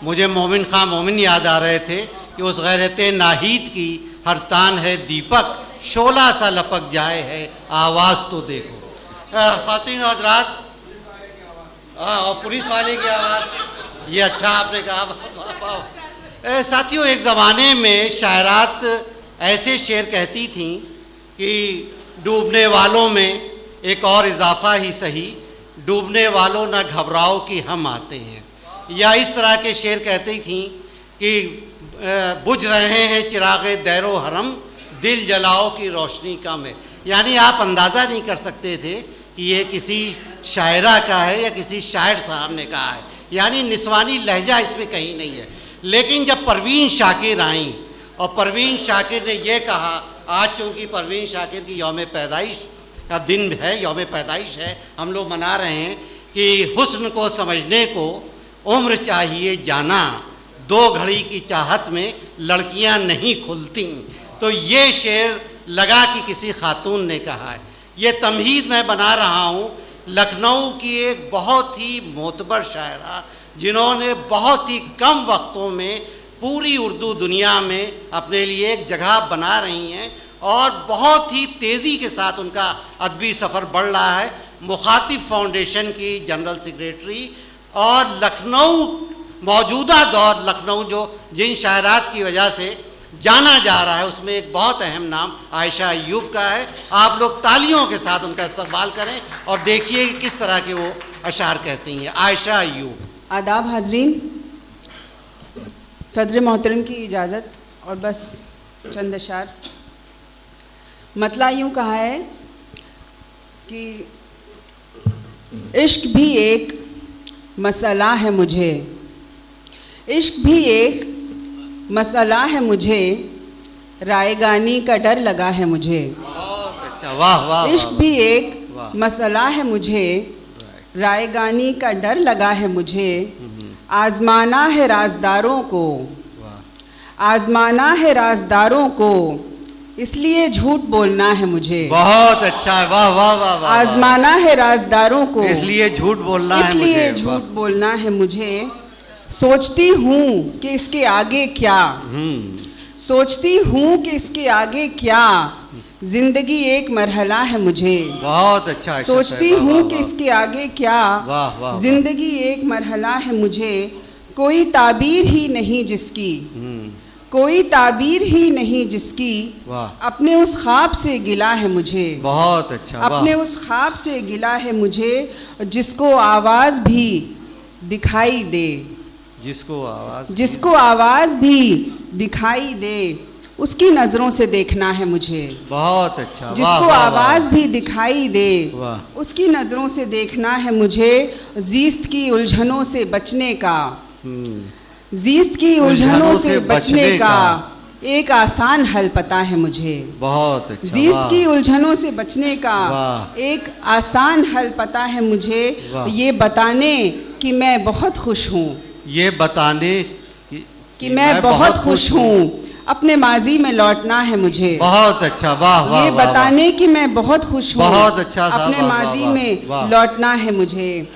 मुझे मोमिन खां मोमिन याद आ रहे थे कि उस गैरत नाहीद की हर तान है दीपक, शोला सा लपक जाए है आवाज़ तो देखो। ख़ातिन हज़रात, और पुलिस वाले की आवाज़, ये अच्छा आपने कहा। साथियों, एक ज़माने में शायरात ऐसे शेर कहती थीं कि डूबने वालों में एक और इजाफा ही सही, डूबने वालों न घबराओ कि हम आते हैं। या इस तरह के शेर कहती थीं कि बुझ रहे हैं चिरागे दैरो हरम, दिल जलाओ की रोशनी कम है। यानी आप अंदाज़ा नहीं कर सकते थे कि ये किसी शायरा का है या किसी शायर साहब ने कहा है, यानी निस्वानी लहजा इसमें कहीं नहीं है। लेकिन जब परवीन शाकिर आईं और परवीन शाकिर ने ये कहा, आज चूँकि परवीन शाकिर की यौम पैदाइश का दिन है, यौम पैदाइश है, हम लोग मना रहे हैं कि हुस्न को समझने को उम्र चाहिए जाना, दो घड़ी की चाहत में लड़कियां नहीं खुलती। तो ये शेर लगा कि किसी खातून ने कहा है। ये तमहीद मैं बना रहा हूँ लखनऊ की एक बहुत ही मोतबर शायरा, जिन्होंने बहुत ही कम वक्तों में पूरी उर्दू दुनिया में अपने लिए एक जगह बना रही हैं और बहुत ही तेज़ी के साथ उनका अदबी सफ़र बढ़ रहा है। मुखातिब फाउंडेशन की जनरल सेक्रेटरी और लखनऊ, मौजूदा दौर लखनऊ जो जिन शायरात की वजह से जाना जा रहा है, उसमें एक बहुत अहम नाम आयशा अय्यूब का है। आप लोग तालियों के साथ उनका इस्तकबाल करें और देखिए कि किस तरह के वो अशार कहती हैं। आयशा अय्यूब। आदाब हाजरीन, सदर मोहतरम की इजाज़त और बस चंद अशार। मतला यूँ कहा है कि इश्क भी एक मसला है मुझे, इश्क भी एक मसला है मुझे, रायगानी का डर लगा है मुझे। बहुत अच्छा, वाह वाह। इश्क भी एक मसला है मुझे, रायगानी का डर लगा है मुझे, आजमाना है राजदारों को, आजमाना है राजदारों को, इसलिए झूठ बोलना है मुझे। बहुत अच्छा, वाह वाह वाह वाह। आजमाना है राजदारों को, इसलिए झूठ बोलना है मुझे, इसलिए झूठ बोलना है मुझे। सोचती हूँ कि इसके आगे क्या, सोचती हूँ कि इसके आगे क्या, जिंदगी एक मरहला है मुझे। बहुत अच्छा। सोचती हूँ कि इसके आगे क्या, जिंदगी एक मरहला है मुझे, कोई ताबीर ही नहीं जिसकी, कोई ताबीर ही नहीं जिसकी, अपने उस ख्वाब से गिला है मुझे। बहुत अच्छा। अपने उस ख्वाब से गिला है मुझे, जिसको आवाज़ भी दिखाई दे, जिसको आवाज़ भी दिखाई दे, उसकी नज़रों से देखना है मुझे। बहुत अच्छा। जिसको आवाज़ भी दिखाई दे, उसकी नज़रों से देखना है मुझे। ज़ीस्त की उलझनों से बचने का, ज़ीस्त की उलझनों से बचने का एक आसान हल पता है मुझे। बहुत अच्छा। ज़ीस्त की उलझनों से बचने का एक आसान हल पता है मुझे, ये बताने कि मैं बहुत खुश हूँ, ये बताने कि मैं बहुत खुश हूँ, अपने माजी में लौटना है मुझे। बहुत अच्छा, वाह वाह। ये बताने कि मैं बहुत खुश हूँ, बहुत अच्छा, अपने माजी में लौटना है मुझे।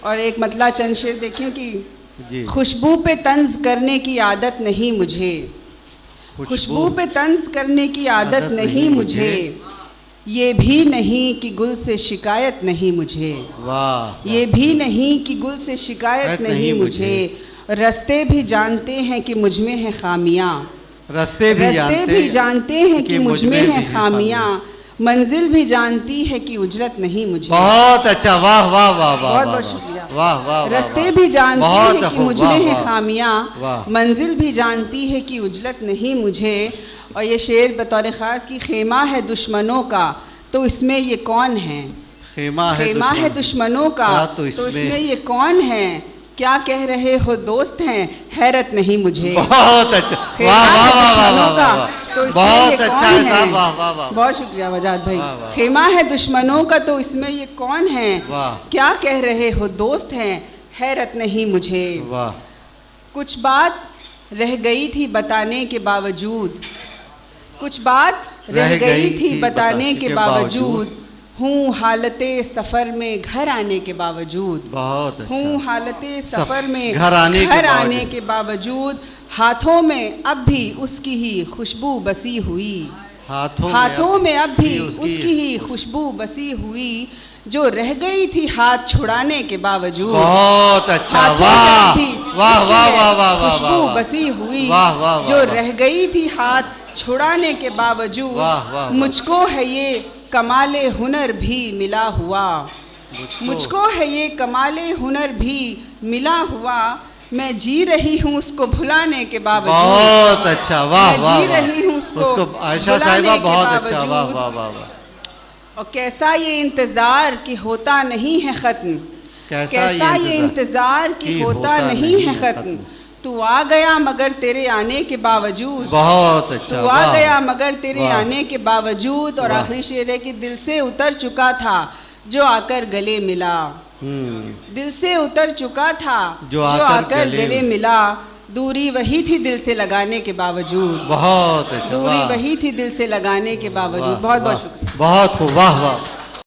और एक मतला चंद शेर देखें कि खुशबू पे तंज करने की आदत नहीं मुझे, खुशबू पे तंज करने की आदत नहीं मुझे, ये भी नहीं कि गुल से शिकायत नहीं मुझे, वाह। ये भी नहीं कि गुल से शिकायत नहीं मुझे, रास्ते भी जानते हैं कि मुझ में है खामियाँ, रास्ते भी जानते हैं कि मुझ में है खामियाँ, मंजिल भी जानती है कि उजरत नहीं मुझे। बहुत अच्छा, वाह वाह वाह वाह। बहुत बहुत शुक्रिया। वाह वाह। रास्ते भी जानते हैं कि मुझ में है खामियाँ, मंजिल भी जानती है कि उजरत नहीं मुझे। और ये शेर बतौर ख़ास की खेमा है दुश्मनों का, तो इसमें ये कौन है, खेमा है दुश्मनों का, तो इसमें ये कौन है, क्या कह रहे हो दोस्त हैं, हैरत नहीं मुझे। बहुत अच्छा, वाह वाह वाह वाह। तो बहुत अच्छा है साहब, वाह वाह वाह। बहुत शुक्रिया वजाद भाई। खेमा है दुश्मनों का, तो इसमें ये कौन है, क्या कह रहे हो दोस्त हैं, हैरत नहीं मुझे। वाह। कुछ बात रह गई थी बताने के बावजूद, कुछ बात रह गई थी बताने के बावजूद, हूँ हालते सफ़र में घर आने के बावजूद, बहुत अच्छा। हूँ हालते सफ़र में घर आने के बावजूद, हाथों में अब भी उसकी ही खुशबू बसी हुई, हाथों में अब भी उसकी ही खुशबू बसी हुई, जो रह गई थी हाथ छुड़ाने के बावजूद। बहुत अच्छा, वाह वाह वाह वाह वाह, खुशबू बसी हुई, जो रह गई थी हाथ छुड़ाने के बावजूद। मुझको है ये कमाले हुनर भी मिला हुआ, मुझको है ये कमाले हुनर भी मिला हुआ, मैं जी रही हूँ उसको भुलाने के बावजूद। बहुत अच्छा, वाह वाह, जी रही हूँ उसको आयशा साहिबा, बहुत अच्छा, वाह वाह वाह वाह। और कैसा ये इंतजार कि होता नहीं है खत्म, कैसा ये इंतजार कि होता नहीं है खत्म, तू आ गया मगर तेरे आने के बावजूद। बहुत अच्छा, तू आ गया मगर तेरे आने के बावजूद। और आखिरी शेर है कि दिल से उतर चुका था जो आकर गले मिला, दिल से उतर चुका था जो आकर गले मिला, दूरी वही थी दिल से लगाने के बावजूद। बहुत अच्छा, दूरी वही थी दिल से लगाने के बावजूद। बहुत बहुत शुक्रिया। बहुत खूब, वाह वाह।